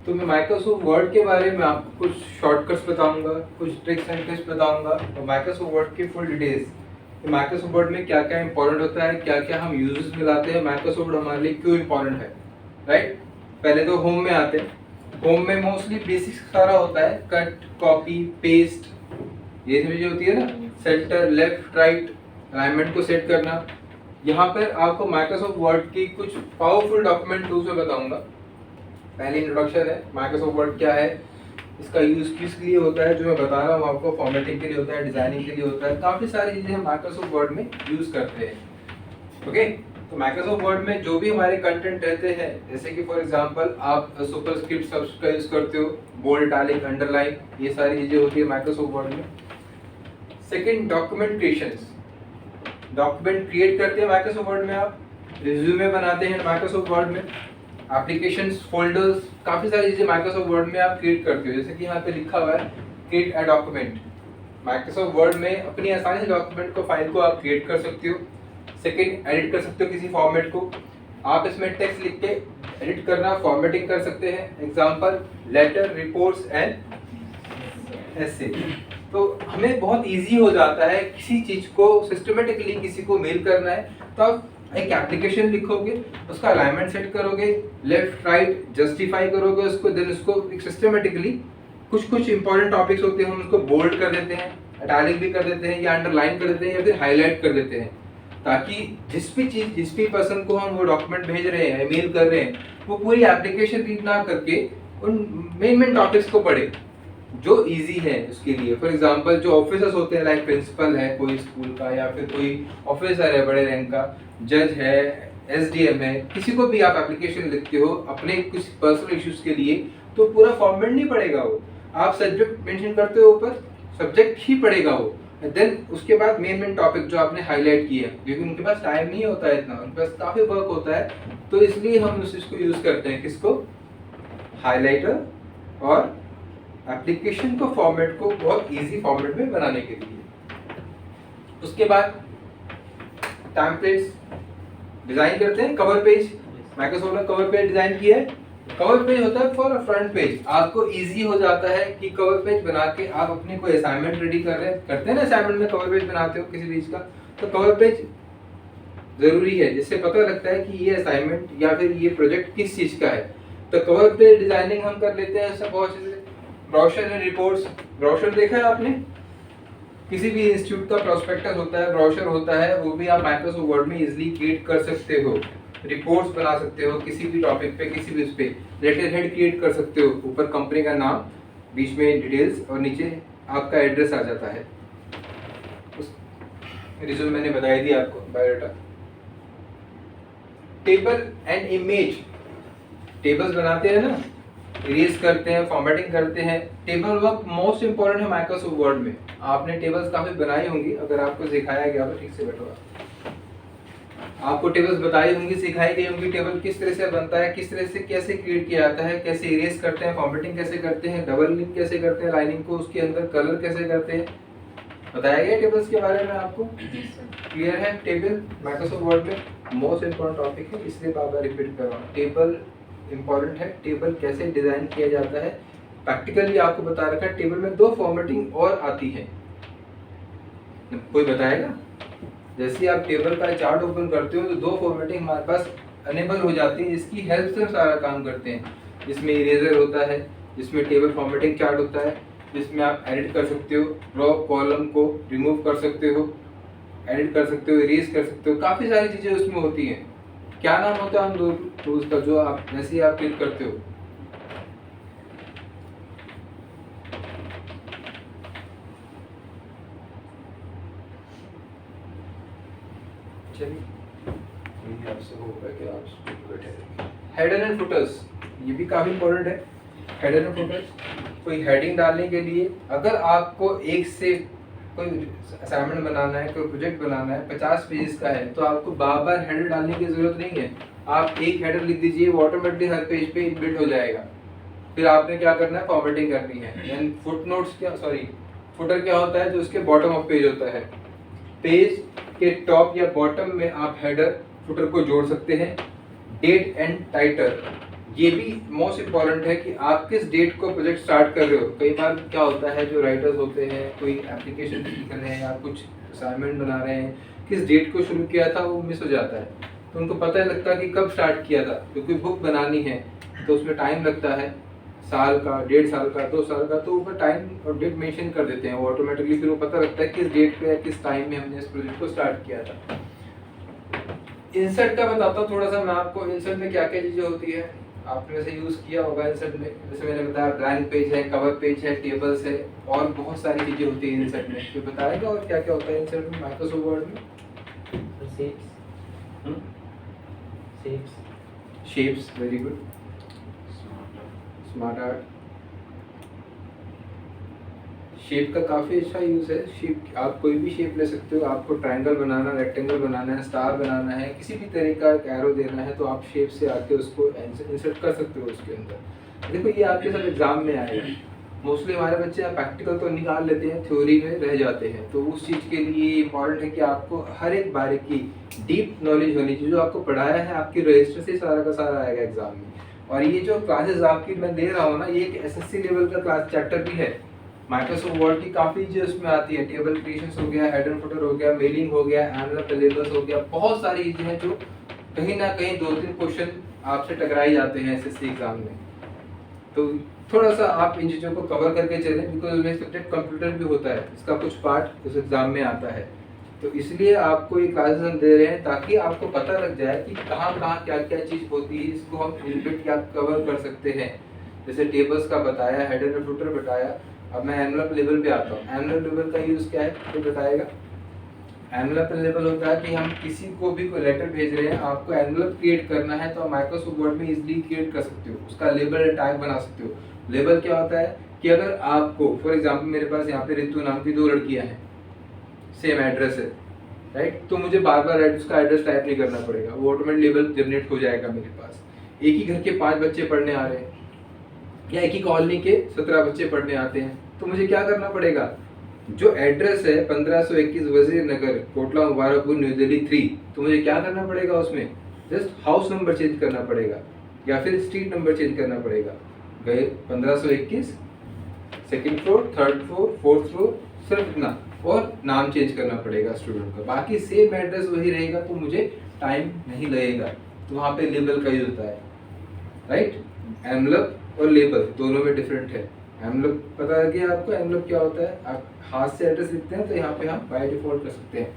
तो मैं Microsoft word के बारे में आपको कुछ शॉर्टकट्स बताऊंगा, कुछ ट्रिक्स एंड टिप्स बताऊंगा और माइक्रोसॉफ्ट वर्ड की फुल डिटेल्स कि माइक्रोसॉफ्ट वर्ड में क्या क्या इंपॉर्टेंट होता है, क्या क्या हम यूजेस में लाते हैं, माइक्रोसॉफ्ट हमारे लिए क्यों इंपॉर्टेंट है। राइट, पहले तो होम में आते हैं। होम में मोस्टली बेसिक सारा होता है, कट, कॉपी, पेस्ट, ये चीजें होती है ना, सेंटर, लेफ्ट, राइट, अलाइनमेंट को सेट करना। यहाँ पर आपको माइक्रोसॉफ्ट वर्ड की कुछ पावरफुल डॉक्यूमेंट टूल्स में बताऊंगा। पहले इंट्रोडक्शन है, माइक्रोसॉफ्ट वर्ड क्या है, इसका यूज किस लिए होता है, जो मैं बता रहा हूँ आपको, फॉर्मेटिंग के लिए होता है, डिजाइनिंग के लिए होता है, काफी सारी चीजें हम माइक्रोसॉफ्ट वर्ड में यूज करते हैं। ओके, तो माइक्रोसॉफ्ट वर्ड में जो भी हमारे कंटेंट रहते हैं, जैसे कि फॉर एग्जांपल आप सुपरस्क्रिप्ट सब का यूज करते हो, बोल्ड, इटैलिक, अंडरलाइन, ये सारी चीजें होती है माइक्रोसॉफ्ट वर्ड में। Second, document creations, document create करते हैं माइक्रोसॉफ्ट वर्ड में, आप रिज्यूमे बनाते हैं माइक्रोसॉफ्ट वर्ड में, एप्लीकेशंस, फोल्डर्स, काफी सारी चीजें माइक्रोसॉफ्ट वर्ड में आप क्रिएट करते हो। जैसे कि यहाँ पे लिखा हुआ है create a document, Microsoft word में अपनी आसानी से डॉक्यूमेंट को, फाइल को आप क्रिएट कर सकते हो। सेकंड, एडिट कर सकते हो किसी फॉर्मेट को, आप इसमें टेक्स्ट लिख के एडिट करना, फॉर्मेटिंग कर सकते हैं। एग्जांपल, लेटर, रिपोर्ट्स एंड एसे। तो हमें बहुत इजी हो जाता है किसी चीज को सिस्टमेटिकली किसी को मेल करना है, तो आप एक एप्लीकेशन लिखोगे, उसका अलाइनमेंट सेट करोगे, लेफ्ट राइट जस्टिफाई करोगे उसको, देन उसको एक सिस्टमेटिकली कुछ इंपॉर्टेंट टॉपिक्स होते हैं हम उसको बोल्ड कर देते हैं, इटैलिक भी कर देते हैं, या अंडरलाइन कर देते हैं, या फिर हाईलाइट कर देते हैं, ताकि जिस भी पर्सन को हम वो डॉक्यूमेंट भेज रहे हैं, मेल कर रहे हैं, वो पूरी एप्लीकेशन रीड ना करके उन मेन टॉपिक्स को पढ़े जो इजी है उसके लिए। फॉर एग्जांपल, जो ऑफिसर्स होते हैं, लाइक प्रिंसिपल है कोई स्कूल का, या फिर कोई ऑफिसर है बड़े रैंक का, जज है, एसडीएम है, किसी को भी आप एप्लीकेशन लिखते हो अपने कुछ पर्सनल इश्यूज के लिए, तो पूरा फॉर्मेट नहीं पड़ेगा वो, आप सब्जेक्ट मेंशन करते हो ऊपर, सब्जेक्ट ही पड़ेगा वो, देन उसके बाद मेन टॉपिक जो आपने हाईलाइट किया, क्योंकि उनके पास टाइम नहीं होता है इतना, उनके पास काफी वर्क होता है, तो इसलिए हम उस चीज को यूज करते हैं, किसको, हाईलाइटर, और एप्लीकेशन को, फॉर्मेट को बहुत इजी फॉर्मेट में बनाने के लिए। उसके बाद टेम्पलेट्स डिजाइन करते हैं। कवर पेज, माइक्रोसॉफ्ट ने कवर पेज डिजाइन किया है। कवर पेज होता है फॉर फ्रंट पेज, आपको इजी हो जाता है कि कवर पेज बना के आप अपने कोई असाइनमेंट रेडी कर रहे हैं, करते हैं ना असाइनमेंट में कवर पेज बनाते हो किसी चीज का, तो कवर पेज जरूरी है, जिससे पता लगता है कि ये असाइनमेंट या फिर ये प्रोजेक्ट किस चीज का है। तो कवर पेज डिजाइनिंग हम कर लेते हैं, सब बहुत चीजें। ब्रोशर एंड रिपोर्ट्स, ब्रोशर देखा है आपने, किसी भी इंस्टीट्यूट का प्रोस्पेक्टस होता है, ब्रोशर होता है, वो भी आप माइक्रोसॉफ्ट वर्ड में इजीली क्रिएट कर सकते हो। रिपोर्ट्स बना सकते हो किसी भी टॉपिक पे, किसी भी उस पे, लेटर हेड क्रिएट कर सकते हो, ऊपर कंपनी का नाम, बीच में डिटेल्स और नीचे आपका एड्रेस आ जाता है। रिज्यूम मैंने बताई दी आपको, biodata. Table and image, tables बनाते हैं ना, इरेज करते हैं, फॉर्मेटिंग करते हैं, टेबल वर्क मोस्ट इंपॉर्टेंट है माइक्रोसॉफ्ट वर्ड में। आपने टेबल्स काफी बनाई होंगी, अगर आपको सिखाया गया तो ठीक से बैठो, आपको टेबल्स बताई होंगी, सिखाई गई होंगी, टेबल किस तरह से बनता है, किस तरह से कैसे क्रिएट किया जाता है, कैसे इरेज करते हैं, फॉर्मेटिंग कैसे करते हैं, डबल लिंक कैसे करते हैं, लाइनिंग को उसके अंदर कलर कैसे करते हैं, बताया गया टेबल्स के बारे में आपको, क्लियर है। टेबल माइक्रोसॉफ्ट वर्ड में मोस्ट इंपॉर्टेंट टॉपिक है, इसलिए बार बार रिपीट कर रहा हूँ, टेबल इंपॉर्टेंट है। टेबल कैसे डिजाइन किया जाता है प्रैक्टिकली आपको बता रखा है। टेबल में 2 फॉर्मेटिंग और आती है, कोई बताएगा? जैसे आप टेबल का चार्ट ओपन करते हो तो 2 फॉर्मेटिंग हमारे पास अनेबल हो जाती है, जिसकी हेल्प से हम सारा काम करते हैं, जिसमें इरेजर होता है, जिसमें टेबल फॉर्मेटिंग चार्ट होता है, जिसमें आप एडिट कर सकते हो, ड्रॉ कॉलम को रिमूव कर सकते हो, एडिट कर सकते हो, इरेज कर सकते हो, काफी सारी चीजें उसमें होती हैं। क्या नाम होता है उन 2 टूल्स का, जो आप जैसे ही आप क्लिक करते हो, हेडर एंड फुटर्स, ये भी काफी इंपॉर्टेंट है। हेडर एंड फुटर्स, कोई हेडिंग डालने के लिए, अगर आपको एक से कोई असाइनमेंट बनाना है, कोई प्रोजेक्ट बनाना है, 50 पेजेस का है, तो आपको बार बार हेडर डालने की जरूरत नहीं है, आप एक हेडर लिख दीजिए, वो ऑटोमेटिकली हर पेज पे इनबिल्ट हो जाएगा। फिर आपने क्या करना है, फॉर्मेटिंग करनी है। देन फुटनोट्स क्या, सॉरी फुटर क्या होता है, जो उसके बॉटम ऑफ पेज होता है, पेज के टॉप या बॉटम में आप हेडर फुटर को जोड़ सकते हैं। डेट एंड टाइटल, ये भी मोस्ट इम्पॉर्टेंट है कि आप किस डेट को प्रोजेक्ट स्टार्ट कर रहे हो। कई बार क्या होता है, जो राइटर्स होते हैं कोई एप्लीकेशन लिख रहे हैं या कुछ असाइनमेंट बना रहे हैं, किस डेट को शुरू किया था वो मिस हो जाता है, तो उनको पता नहीं लगता कि कब स्टार्ट किया था। क्योंकि बुक बनानी है तो उसमें टाइम लगता है, साल का, 1.5 साल का, 2 साल का, तो ऊपर टाइम और डेट मेंशन कर देते हैं वो ऑटोमेटिकली, फिर वो पता लगता है किस डेट पे या किस टाइम में हमने इस प्रोजेक्ट को स्टार्ट किया था। इंसर्ट का बताता हूँ थोड़ा सा मैं आपको। इंसर्ट में क्या क्या चीज़ें होती है, आपने वैसे यूज़ किया होगा इंसर्ट में। जैसे मैंने बताया ब्लैंक पेज है, कवर पेज है, टेबल्स है, और बहुत सारी चीज़ें होती हैं इंसर्ट में। तो बताएगा और क्या क्या होता है इंसर्ट में माइक्रोसॉफ्ट वर्ड में? Shapes, very good. Smart art, shape का काफ़ी अच्छा यूज़ है। शेप आप कोई भी शेप ले सकते हो। आपको ट्रायंगल बनाना, रेक्टेंगल बनाना है, स्टार बनाना है, किसी भी तरह का एक एरो देना है, तो आप शेप से आके उसको इंसर्ट कर सकते हो उसके अंदर। देखो ये आपके साथ एग्जाम में आएगा। मोस्टली हमारे बच्चे प्रैक्टिकल तो निकाल लेते हैं, थ्योरी में रह जाते हैं। तो उस चीज़ के लिए इम्पॉर्टेंट है कि आपको हर एक बारे की डीप नॉलेज होनी चाहिए। जो आपको पढ़ाया है आपके रजिस्टर से सारा का सारा आएगा एग्जाम में। और ये जो क्लासेस आपकी मैं दे रहा हूँ ना, ये एक SSC लेवल का क्लास चैप्टर भी है। माइक्रोसॉफ्ट वर्ड की काफ़ी चीज़ें उसमें आती है। टेबल क्रिएशंस हो गया, हेडर फुटर हो गया, मेलिंग हो गया, एनवेलप लेबल्स हो गया, बहुत सारी चीज़ें हैं जो कहीं ना कहीं 2-3 क्वेश्चन आपसे टकराई जाते हैं SSC एग्जाम में। तो थोड़ा सा आप इन चीज़ों को कवर करके चलें, बिकॉज उसमें सब्जेक्ट कंप्यूटर भी होता है, इसका कुछ पार्ट उस एग्जाम में आता है। तो इसलिए आपको ये क्लासेस हम दे रहे हैं ताकि आपको पता लग जाए कि कहाँ कहाँ क्या क्या चीज़ होती है। इसको हम इनबिट क्या कवर कर सकते हैं। जैसे टेबल्स का बताया, हेडर और फुटर बताया। अब मैं एनवेलप लेवल पे आता हूँ। एनवेलप लेवल का यूज़ क्या है तो बताएगा। एनवेलप लेवल होता है कि हम किसी को भी कोई लेटर भेज रहे हैं, आपको एनवेलप क्रिएट करना है तो माइक्रोसॉफ्ट वर्ड में इजीली क्रिएट कर सकते हो। उसका लेबल टैग बना सकते हो। लेबल क्या होता है कि अगर आपको फॉर एग्जांपल मेरे पास यहाँ पे रितु नाम की 2 लड़कियाँ हैं, सेम एड्रेस है, राइट, तो मुझे बार बार उसका एड्रेस टाइप नहीं करना पड़ेगा, वो ऑटोमेटिक लेबल जनरेट हो जाएगा मेरे पास। एक ही घर के 5 बच्चे पढ़ने आ रहे हैं या एक ही कॉलोनी के 17 बच्चे पढ़ने आते हैं, तो मुझे क्या करना पड़ेगा, जो एड्रेस है 1521 वजीर नगर, कोटला मुबारकपुर, न्यू दिल्ली 3, तो मुझे क्या करना पड़ेगा उसमें, जस्ट हाउस नंबर चेंज करना पड़ेगा या फिर स्ट्रीट नंबर चेंज करना पड़ेगा। गए 1521, second floor, third floor, fourth floor, सिर्फ इतना, और नाम चेंज करना पड़ेगा स्टूडेंट का। बाकी सेम एड्रेस वही रहेगा, तो मुझे टाइम नहीं लगेगा। तो वहाँ पे लेबल का यूज होता है, राइट। एनवेलप और लेबल दोनों में डिफरेंट है। एनवेलप पता है कि आपको एनवेलप क्या होता है, आप हाथ से एड्रेस लिखते हैं तो यहाँ पे हम बाय डिफॉल्ट कर सकते हैं।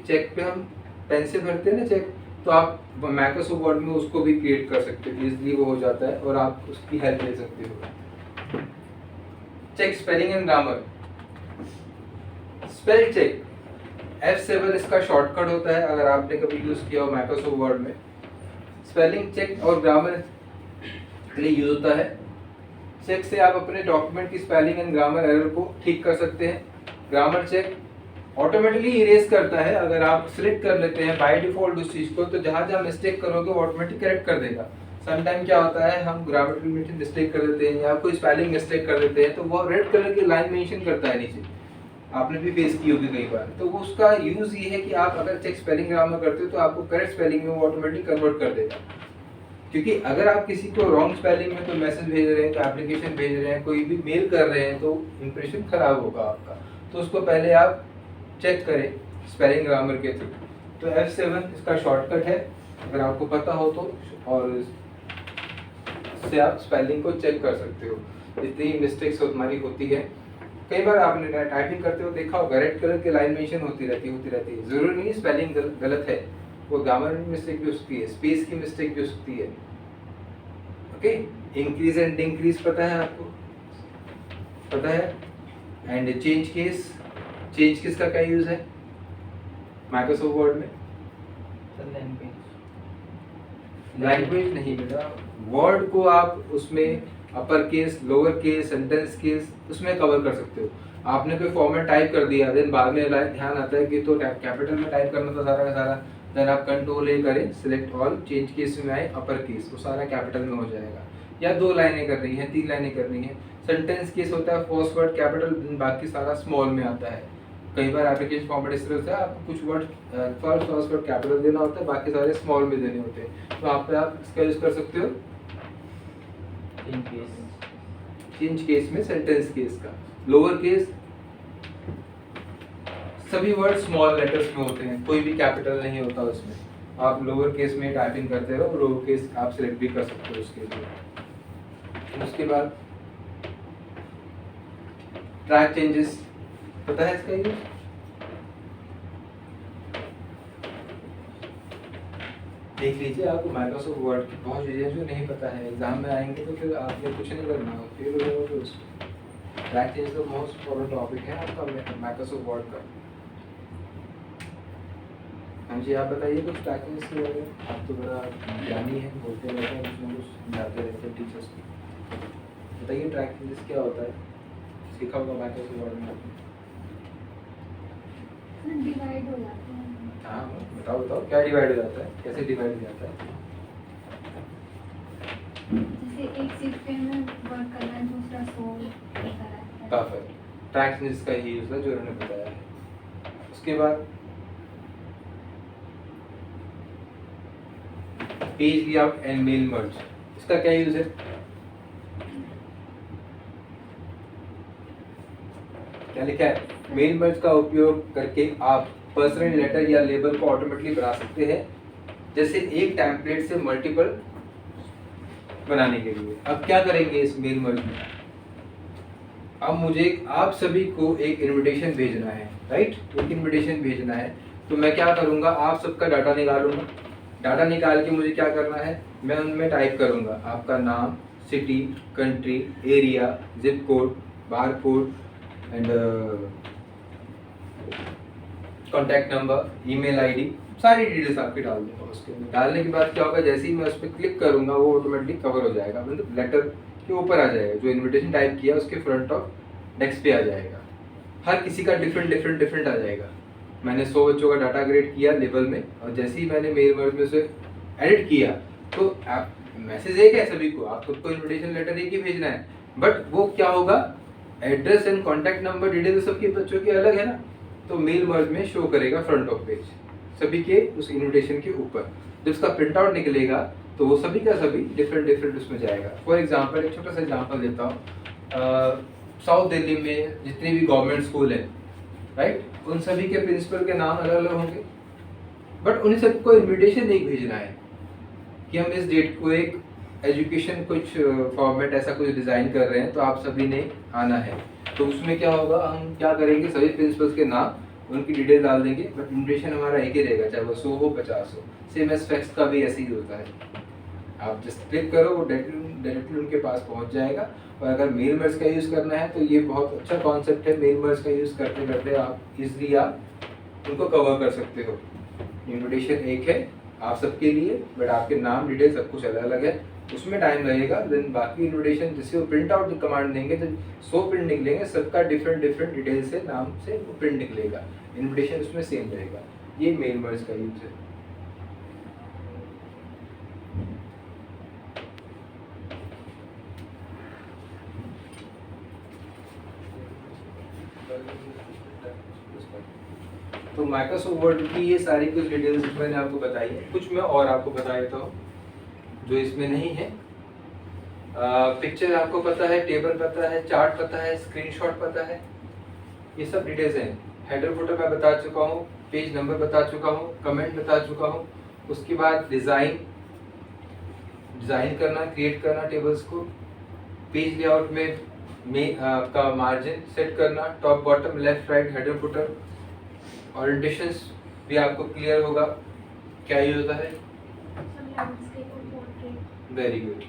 चेक पे हम पेन से भरते हैं ना चेक, तो आप माइक्रोसॉफ्ट वर्ड में उसको भी क्रिएट कर सकते हो, इजीली वो हो जाता है और आप उसकी हेल्प ले सकते हो। Check spelling and grammar. Spell check F7 इसका शॉर्टकट होता है, अगर आपने कभी यूज किया हो माइक्रोसॉफ्ट वर्ड में। स्पेलिंग चेक और ग्रामर के लिए यूज होता है। चेक से आप अपने डॉक्यूमेंट की स्पेलिंग एंड ग्रामर एरर को ठीक कर सकते हैं। ग्रामर चेक ऑटोमेटिकली इरेज करता है, अगर आप सिलेक्ट कर लेते हैं बाय डिफॉल्ट उस चीज को, तो जहां जहां मिस्टेक करोगे वो ऑटोमेटिक करेक्ट कर देगा। समटाइम क्या होता है, हम ग्रामेटिकल में मिस्टेक कर देते हैं या कोई स्पेलिंग मिस्टेक कर देते हैं, तो वो रेड कलर की लाइन मेंशन करता है नीचे, आपने भी फेस की होगी कई बार। तो उसका यूज ये है कि आप अगर चेक स्पेलिंग ग्रामर करते हो तो आपको करेक्ट स्पेलिंग में वो ऑटोमेटिक कन्वर्ट कर देगा। क्योंकि अगर आप किसी को रॉन्ग स्पेलिंग में कोई मैसेज भेज रहे हैं, तो एप्लीकेशन भेज रहे हैं, कोई भी मेल कर रहे हैं, तो इंप्रेशन खराब होगा आपका। तो उसको पहले आप चेक करें स्पेलिंग ग्रामर के थ्रू। तो F7 इसका शॉर्टकट है, अगर आपको पता हो तो, और इससे आप स्पेलिंग को चेक कर सकते हो। जितनी मिस्टेक्स हमारी होती है, कई बार आपने टाइपिंग करते हो देखा होगा, रेड कलर की लाइन मेंशन होती रहती है। जरूरी नहीं स्पेलिंग गलत है, वो ग्रामर में मिस्टेक भी हो सकती है, स्पेस की मिस्टेक भी हो सकती है। ओके, इंक्रीज एंड डिक्रीज पता है आपको, पता है। And change case, change case का क्या यूज है माइक्रोसॉफ्ट वर्ड में? लैंग्वेज नहीं बेटा, वर्ड को आप उसमें upper case, lower case, sentence case उसमें कवर कर सकते हो। आपने कोई फॉर्मेट टाइप कर दिया, देन बाद में ध्यान आता है कि तो कैपिटल में टाइप करना था सारा का सारा, देन आप कंट्रोल ए करें, सिलेक्ट ऑल, चेंज केस में आए अपर केस, वो सारा कैपिटल में हो जाएगा। या 2 लाइनें करनी है, 3 लाइनें करनी है। सेंटेंस केस होता है फर्स्ट वर्ड कैपिटल, बाकी सारा स्मॉल में आता है। कई बार एप्लीकेशन फॉर्मेट इस तरह होता है, आपको कुछ वर्ड फर्स्ट वर्ड कैपिटल देना होता है, बाकी सारे स्मॉल में देने होते हैं। तो यहाँ पे आप इसका यूज कर सकते हो चेंज केस में सेंटेंस केस का। लोअर केस सभी वर्ड स्मॉल लेटर्स में होते हैं, कोई भी कैपिटल नहीं होता उसमें। आप लोअर केस में टाइपिंग करते रहो, लोअर केस आप सिलेक्ट भी कर सकते हो उसके लिए। उसके बाद ट्रैक चेंजेस, पता है इसका यूज? देख लीजिए, आपको माइक्रोसॉफ्ट वर्ड की बहुत चीज़ें जो नहीं पता है, एग्जाम में आएंगे तो फिर आपने कुछ नहीं करना हो, फेल हो जाओगे उसमें। ट्रैक चेंज तो मोस्ट इम्पोर्टेंट टॉपिक है आपका माइक्रोसॉफ्ट वर्ड का। हाँ जी, आप बताइए कुछ ट्रैक चेंज के बारे में। आप तो बड़ा ज्ञानी है, बोलते रहते हैं, कुछ ना कुछ समझाते रहते हैं टीचर्स को। बताइए ट्रैक चेंजेस क्या होता है, सीखा होगा माइक्रोसॉफ्ट वर्ड में आपने। डिवाइड हो जाते हैं। हाँ बताओ बताओ, क्या डिवाइड हो जाता है, कैसे डिवाइड हो जाता है? जैसे एक सीट पे हमें वर्क करना है, दूसरा सो होता है। परफेक्ट, ट्रैक चेंजेस का ही यूज है जो उन्होंने बताया है। उसके बाद page layout and mail merge, इसका क्या यूज है? क्या लिखा है? मेल मर्ज का उपयोग करके आप पर्सनल लेटर या लेबल को ऑटोमेटिकली बना सकते हैं, जैसे एक टेम्पलेट से मल्टीपल बनाने के लिए। अब क्या करेंगे इस मेल मर्ज में? अब मुझे आप सभी को एक इनविटेशन भेजना है, राइट? एक इनविटेशन भेजना है, तो मैं क्या करूंगा, आप सबका डाटा निकालूंगा। डाटा निकाल के मुझे क्या करना है, मैं उनमें टाइप करूंगा आपका नाम, city, country, area, zip code, bar code and contact number, email ID, सारी डिटेल्स आपकी डाल दूंगा। उसके अंदर डालने के बाद क्या होगा, जैसे ही मैं उस पर क्लिक करूंगा वो ऑटोमेटिकली कवर हो जाएगा, मतलब लेटर के ऊपर आ जाएगा, जो इनविटेशन टाइप किया उसके फ्रंट ऑफ डेस्क पे आ जाएगा। हर किसी का डिफरेंट आ जाएगा। मैंने 100 बच्चों का डाटा ग्रेड किया लेवल में, और जैसे ही मैंने मेल मर्ज में से एडिट किया तो आप मैसेज एक है सभी को, आप सबको इनविटेशन लेटर एक ही भेजना है, बट वो क्या होगा, address and contact number detail सबके बच्चों के अलग है ना, तो मेल मर्ज में शो करेगा फ्रंट ऑफ पेज सभी के उस इनविटेशन के ऊपर। जब उसका प्रिंट आउट निकलेगा तो वो सभी का सभी डिफरेंट उसमें जाएगा। फॉर एग्जांपल एक छोटा सा एग्जांपल देता हूँ, साउथ दिल्ली में जितने भी गवर्नमेंट स्कूल हैं, राइट, उन सभी के प्रिंसिपल के नाम अलग अलग होंगे, बट उन्हें सबको इनविटेशन एक भेजना है कि हम इस डेट को एक एजुकेशन कुछ फॉर्मेट ऐसा कुछ डिज़ाइन कर रहे हैं, तो आप सभी ने आना है। तो उसमें क्या होगा, हम क्या करेंगे, सभी प्रिंसिपल्स के नाम, उनकी डिटेल डाल देंगे, बट इन्विटेशन हमारा एक ही रहेगा, चाहे वो 100 हो 50 हो। सेम एज फैक्स का भी ऐसे ही होता है, आप जस्ट क्लिक करो वो डायरेक्टली उनके पास पहुंच जाएगा। और अगर मेल मर्ज का यूज़ करना है तो ये बहुत अच्छा कॉन्सेप्ट है, मेल मर्ज का यूज़ करते करते आप इजली आप उनको कवर कर सकते हो। इन्विटेशन एक है आप सबके लिए, बट आपके नाम डिटेल सब कुछ अलग अलग है, उसमें टाइम लगेगा। देन बाकी इन्विटेशन जिससे वो प्रिंट आउट कमांड देंगे, जब 100 प्रिंट निकलेंगे, सबका डिफरेंट डिटेल से नाम से वो प्रिंट निकलेगा, इन्विटेशन उसमें सेम रहेगा। ये मेल मर्ज का यूज है। तो माइक्रोसॉफ्ट वर्ड की ये सारी कुछ डिटेल्स मैंने आपको बताई है, कुछ मैं और आपको बता देता हूँ जो इसमें नहीं है। पिक्चर आपको पता है, टेबल पता है, चार्ट पता है, स्क्रीनशॉट पता है, ये सब डिटेल्स हैं। हेडर फुटर मैं बता चुका हूँ, पेज नंबर बता चुका हूँ, कमेंट बता चुका हूँ। उसके बाद डिज़ाइन करना, क्रिएट करना टेबल्स को, पेज लेआउट में आपका मार्जिन सेट करना, top bottom left right header footer, orientations भी आपको क्लियर होगा क्या यूज होता है। Very good.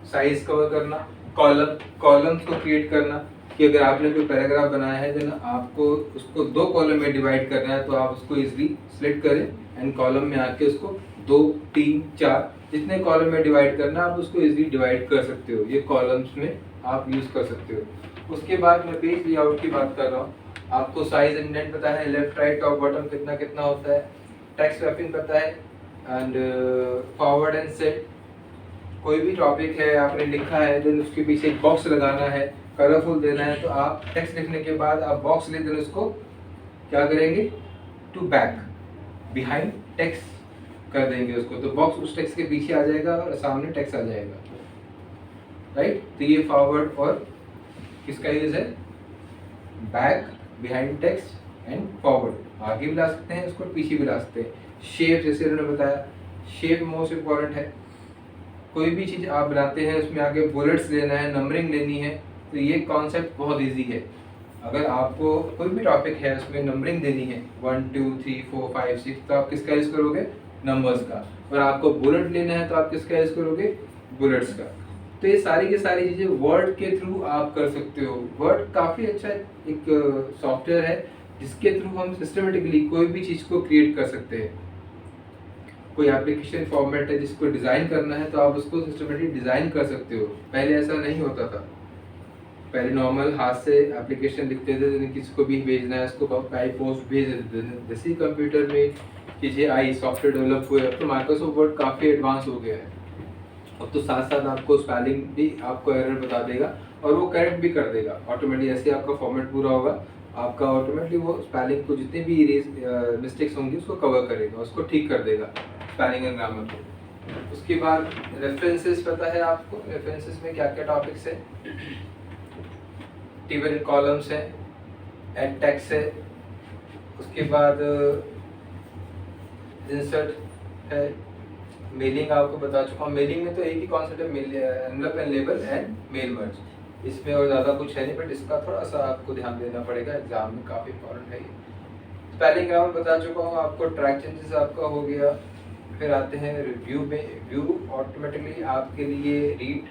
साइज कवर करना, कॉलम्स को क्रिएट करना, कि अगर आपने कोई पैराग्राफ बनाया है देन आपको उसको 2 कॉलम में डिवाइड करना है, तो आप उसको इजीली सिलेक्ट करें एंड कॉलम में आके उसको 2 3 4 जितने कॉलम में डिवाइड करना आप उसको इजीली डिवाइड कर सकते हो, ये कॉलम्स में आप यूज कर सकते हो। उसके बाद मैं पेज लेआउट की बात कर रहा हूँ, आपको साइज इंडेंट पता है, लेफ्ट राइट टॉप बॉटम कितना कितना होता है, टेक्स्ट रैपिंग पता है, एंड फॉरवर्ड एंड सेट। कोई भी टॉपिक है आपने लिखा है, देन उसके पीछे एक बॉक्स लगाना है, कलरफुल देना है, तो आप टेक्स्ट लिखने के बाद आप बॉक्स ले दें, उसको क्या करेंगे, टू बैक बिहाइंड टेक्स्ट कर देंगे उसको, तो बॉक्स उस टेक्स्ट के पीछे आ जाएगा और सामने टेक्स्ट आ जाएगा। राइट। तो ये फॉरवर्ड और किसका यूज है, back, behind text and forward. आगे भी ला सकते हैं इसको, पीछे भी ला सकते हैं। शेप जैसे उन्होंने बताया, शेप मोस्ट इम्पॉर्टेंट है। कोई भी चीज़ आप बनाते हैं उसमें आगे बुलेट्स लेना है, नंबरिंग लेनी है, तो ये कॉन्सेप्ट बहुत इजी है। अगर आपको कोई भी टॉपिक है उसमें नंबरिंग देनी है 1 2 3 4 5 6, तो आप किसका यूज़ करोगे, नंबर्स का। और आपको बुलेट लेना है तो आप किसका यूज़ करोगे, बुलेट्स का। तो ये सारी की सारी चीज़ें वर्ड के थ्रू आप कर सकते हो। वर्ड काफ़ी अच्छा एक सॉफ्टवेयर है जिसके थ्रू हम सिस्टमेटिकली कोई भी चीज़ को क्रिएट कर सकते हैं। कोई एप्लीकेशन फॉर्मेट है जिसको डिज़ाइन करना है तो आप उसको सिस्टमेटिक डिज़ाइन कर सकते हो। पहले ऐसा नहीं होता था, पहले नॉर्मल हाथ से एप्लीकेशन लिखते थे, किसी को भी भेजना है उसको बाई पोस्ट भेज देते थे। जैसे ही कंप्यूटर में चीज़ें आई, सॉफ्टवेयर डेवलप हुए, अब तो माइक्रोसॉफ्ट वर्ड काफ़ी एडवांस हो गया है। अब तो साथ साथ आपको स्पेलिंग भी आपको एरर बता देगा और वो करेक्ट भी कर देगा ऑटोमेटिकली। जैसे आपका फॉर्मेट पूरा होगा, आपका ऑटोमेटिकली वो स्पेलिंग को जितने भी मिस्टेक्स होंगी उसको कवर करेगा, उसको ठीक कर देगा स्पेलिंग एंड ग्रामर को। उसके बाद रेफरेंसेस पता है आपको, रेफरेंसेस में क्या क्या टॉपिक्स है, टेबल कॉलम्स है, एड टेक्स्ट है, उसके बाद इंसर्ट है, मेलिंग आपको बता चुका हूँ। मेलिंग में तो एक ही कॉन्सेप्ट है, envelope and label and mail merge. इसमें और ज़्यादा कुछ है नहीं, बट इसका थोड़ा सा आपको ध्यान देना पड़ेगा, एग्जाम में काफ़ी इंपॉर्टेंट है ये। स्पेलिंग ग्रामर बता चुका हूँ आपको, ट्रैक चेंजेस आपका हो गया। फिर आते हैं रिव्यू में। व्यू ऑटोमेटिकली आपके लिए रीड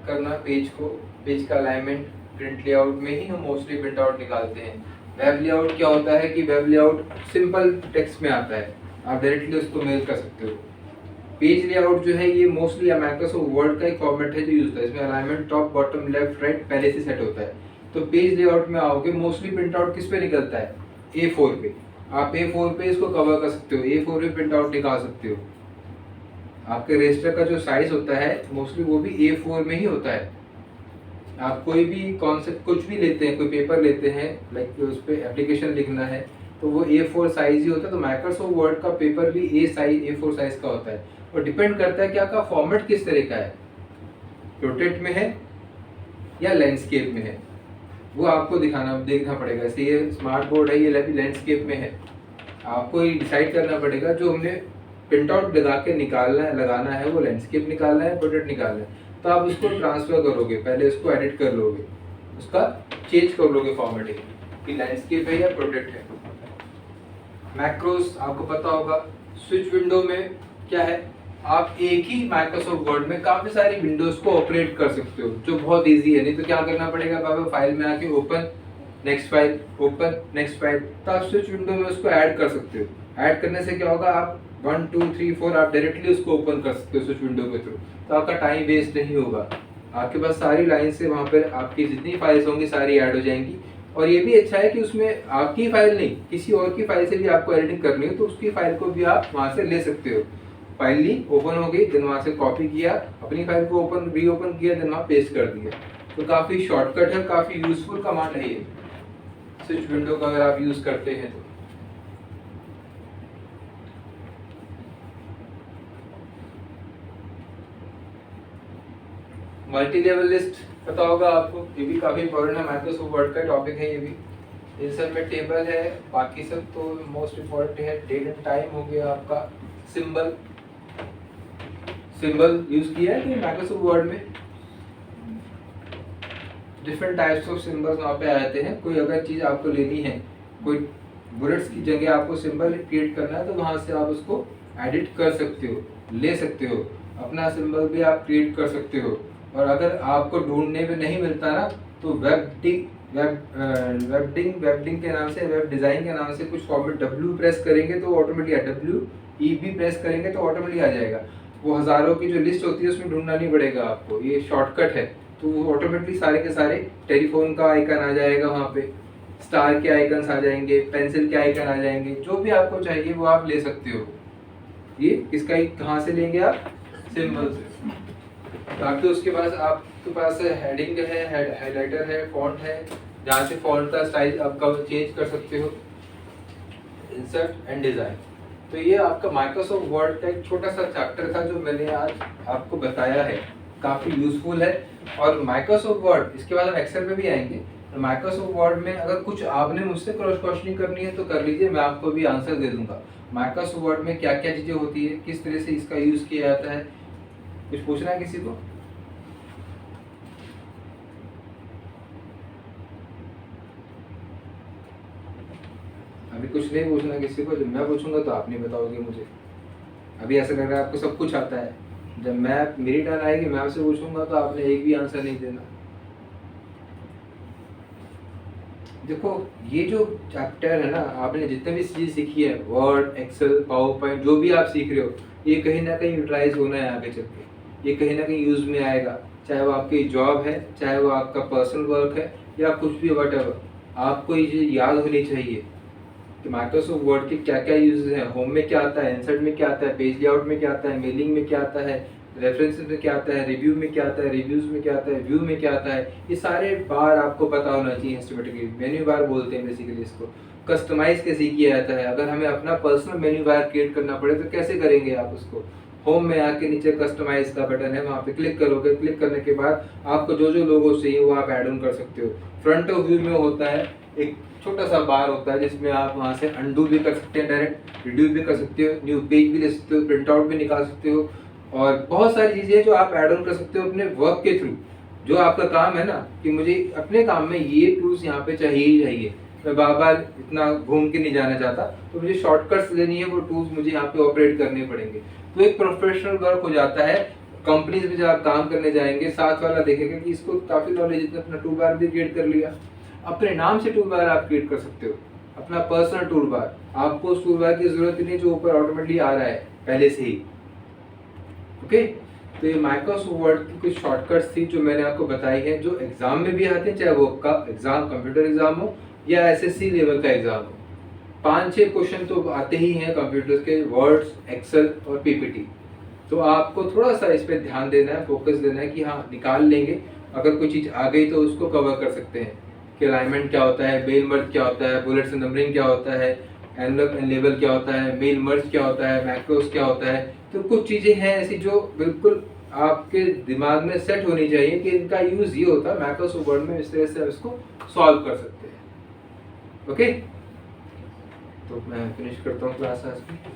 करना पेज को, पेज का अलाइनमेंट, प्रिंट लेआउट में ही हम मोस्टली प्रिंट आउट निकालते हैं। वेब लेआउट क्या होता है कि वेब लेआउट सिंपल टेक्स्ट में आता है, आप डायरेक्टली उसको मेल कर सकते हो। पेज लेआउट जो है ये मोस्टली माइक्रोसॉफ्ट वर्ड का एक फॉर्मेट है जो यूज होता है, इसमें alignment top bottom left right पहले से सेट होता है। तो पेज लेआउट में आओगे, मोस्टली प्रिंट आउट किस पे निकलता है, A4 पे। आप A4 पे इसको कवर कर सकते हो, A4 पे प्रिंट आउट निकाल सकते हो। आपके रजिस्टर का जो साइज होता है मोस्टली वो भी A4 में ही होता है। आप कोई भी कॉन्सेप्ट कुछ भी लेते हैं, कोई पेपर लेते हैं, लाइक उस पर एप्लीकेशन लिखना है तो वो A4 साइज ही होता है। तो माइक्रोसॉफ्ट वर्ड का पेपर भी A4 साइज का होता है, और डिपेंड करता है कि आपका फॉर्मेट किस तरह का है, प्रोटेक्ट में है या लैंडस्केप में है, वो आपको देखना पड़ेगा। जैसे ये स्मार्ट बोर्ड है, ये लैंडस्केप में है, आपको ये डिसाइड करना पड़ेगा जो हमने प्रिंट आउट लगा के लगाना है वो लैंडस्केप निकालना है, प्रोटेक्ट निकालना है। तो आप उसको ट्रांसफर करोगे, पहले उसको एडिट कर लोगे, उसका चेंज कर लोगे फॉर्मेटिंग कि लैंडस्केप है या प्रोटेक्ट है। मैक्रोस आपको पता होगा। स्विच विंडो में क्या है, आप एक ही माइक्रोसॉफ्ट वर्ड में काफी सारी विंडोज को ऑपरेट कर सकते हो, जो बहुत इजी है। नहीं तो क्या करना पड़ेगा, आप फाइल में आके open next file, open next file. तो आप स्विच विंडो में उसको ऐड कर सकते हो। ऐड करने से क्या होगा, आप 1 2 3 4 आप डायरेक्टली उसको ओपन कर सकते हो स्विच विंडो के थ्रू। तो आपका टाइम वेस्ट नहीं होगा, आपके पास सारी लाइन से वहाँ पर आपकी जितनी फाइल्स होंगी सारी ऐड हो जाएंगी। और ये भी अच्छा है कि उसमें आपकी फाइल नहीं, किसी और की फाइल से भी आपको एडिटिंग करनी हो तो उसकी फाइल को भी आप वहाँ से ले सकते हो। फाइल ली, ओपन हो गई, देन वहाँ से कॉपी किया, अपनी फाइल को रीओपन किया, देन वहाँ पेस्ट कर दिया। तो काफ़ी शॉर्टकट है, काफ़ी यूजफुल कमांड है ये स्विच विंडो का, अगर आप यूज़ करते हैं तो। मल्टी लेवल लिस्ट पता होगा आपको, ये भी काफ़ी इंपॉर्टेंट है, माइक्रोसॉफ्ट वर्ड का टॉपिक है ये भी। इंसर्ट में टेबल है, बाकी सब तो मोस्ट इम्पॉर्टेंट है। डेट एंड टाइम हो गया आपका। सिंबल यूज किया है कि माइक्रोसॉफ्ट वर्ड में डिफरेंट टाइप्स ऑफ सिंबल्स वहाँ पे आ जाते हैं। कोई अगर चीज़ आपको लेनी है, कोई बुलेट्स की जगह आपको सिंबल क्रिएट करना है तो वहाँ से आप उसको एडिट कर सकते हो, ले सकते हो, अपना सिंबल भी आप क्रिएट कर सकते हो। और अगर आपको ढूंढने में नहीं मिलता ना तो वेबडिंग के नाम से, वेब डिज़ाइन के नाम से कुछ फॉर्मेट W प्रेस करेंगे तो ऑटोमेटिक, WEB प्रेस करेंगे तो ऑटोमेटिक आ जाएगा। वो हज़ारों की जो लिस्ट होती है उसमें ढूंढना नहीं पड़ेगा आपको, ये शॉर्टकट है। तो वो ऑटोमेटिकली सारे के सारे टेलीफोन का आइकन आ जाएगा, वहाँ पे स्टार के आइकन्स आ जाएंगे, पेंसिल के आइकन आ जाएंगे, जो भी आपको चाहिए वो आप ले सकते हो। ये किसका, कहाँ से लेंगे आप, सिंबल से। बाकी उसके बाद आपके पास हेडिंग है, हाइलाइटर है, फॉन्ट है, जहाँ से फॉन्ट का स्टाइल आप चेंज कर सकते हो। Insert and design. तो ये आपका माइक्रोसॉफ्ट वर्ड का एक छोटा सा चैप्टर था जो मैंने आज आपको बताया है। काफ़ी यूज़फुल है। और माइक्रोसॉफ्ट वर्ड, इसके बाद हम एक्सेल पे भी आएंगे। तो माइक्रोसॉफ्ट वर्ड में अगर कुछ आपने मुझसे क्रॉस क्वेश्चनिंग करनी है तो कर लीजिए, मैं आपको भी आंसर दे दूंगा। माइक्रोसॉफ्ट वर्ड में क्या क्या चीज़ें होती है, किस तरह से इसका यूज़ किया जाता है, कुछ पूछना है किसी को? अभी कुछ नहीं पूछना किसी को, जब मैं पूछूंगा तो आप नहीं बताओगे मुझे। अभी ऐसा लग रहा है आपको सब कुछ आता है, जब मैं मेरी टर्न आएगी मैं आपसे पूछूंगा तो आपने एक भी आंसर नहीं देना। देखो ये जो चैप्टर है ना, आपने जितने भी चीज़ सीखी है, वर्ड, एक्सेल, पावर पॉइंट, जो भी आप सीख रहे हो, ये कहीं ना कहीं यूटिलाइज होना है आगे चल के, ये कहीं ना कहीं यूज़ में आएगा। चाहे वो आपकी जॉब है, चाहे वो आपका पर्सनल वर्क है, या कुछ भी वट आपको ये चीज़ याद होनी चाहिए कि माइक्रोसॉफ्ट वर्ड के क्या क्या यूजेस हैं। होम में क्या आता है, इंसर्ट में क्या आता है, पेज लेआउट में क्या आता है, मेलिंग में क्या आता है, रेफरेंसेस में क्या आता है, रिव्यू में क्या आता है, रिव्यूज में क्या आता है, व्यू में क्या आता है, ये सारे बार आपको पता होना चाहिए सिस्टमेटिकली। मेन्यू बार बोलते हैं बेसिकली इसको। कस्टमाइज कैसे किया जाता है, अगर हमें अपना पर्सनल मेन्यू बार क्रिएट करना पड़े तो कैसे करेंगे आप उसको। होम में आके नीचे कस्टमाइज का बटन है, वहाँ पे क्लिक करोगे, क्लिक करने के बाद आपको जो जो लोगो चाहिए वो आप ऐड ऑन कर सकते हो। फ्रंट ऑफ व्यू में होता है एक छोटा सा बार होता है जिसमें आप वहाँ से अंडू भी कर सकते हैं, डायरेक्ट रिड्यूस भी कर सकते हो, न्यू पेज भी ले सकते हो, प्रिंट आउट भी निकाल सकते हो, और बहुत सारी चीज़ें जो आप ऐड ऑन कर सकते हो अपने वर्क के थ्रू। जो आपका काम है ना कि मुझे अपने काम में ये टूल्स यहाँ पे चाहिए ही चाहिए, मैं बार बार इतना घूम के नहीं जाना चाहता, तो मुझे शॉर्टकट्स लेनी है, वो टूल्स मुझे यहाँ पे ऑपरेट करने पड़ेंगे। तो एक प्रोफेशनल वर्क हो जाता है। कंपनीज में जब आप काम करने जाएंगे, साथ वाला देखेगा कि इसको काफ़ी नॉलेज, इसने अपना टूल बार भी क्रिएट कर लिया। अपने नाम से टूल बार आप क्रिएट कर सकते हो, अपना पर्सनल टूल बार। आपको उस टूल बार की जरूरत ही नहीं जो ऊपर ऑटोमेटिकली आ रहा है पहले से ही। ओके, तो ये माइक्रोसॉफ्ट वर्ड की कुछ शॉर्टकट्स थी जो मैंने आपको बताई है, जो एग्जाम में भी आते हैं, चाहे वो आपका एग्जाम कंप्यूटर एग्जाम हो या एसएससी लेवल का एग्जाम हो। 5-6 क्वेश्चन तो आते ही हैं कंप्यूटर के, वर्ड्स, एक्सेल और पीपीटी। तो आपको थोड़ा सा इस पर ध्यान देना है, फोकस देना है कि हाँ निकाल लेंगे, अगर कोई चीज़ आ गई तो उसको कवर कर सकते हैं कि अलाइनमेंट क्या होता है, मेल मर्ज क्या होता है, बुलेट्स एंड नंबरिंग क्या होता है, एनवेलप एंड लेबल क्या होता है, मेल मर्ज क्या होता है, मैक्रोस क्या होता है। तो कुछ चीज़ें हैं ऐसी जो बिल्कुल आपके दिमाग में सेट होनी चाहिए कि इनका यूज़ ये होता है, माइक्रोसॉफ्ट वर्ड में इस तरह से आप इसको सॉल्व कर सकते हैं। ओके, तो मैं फिनिश करता हूँ क्लास आज की।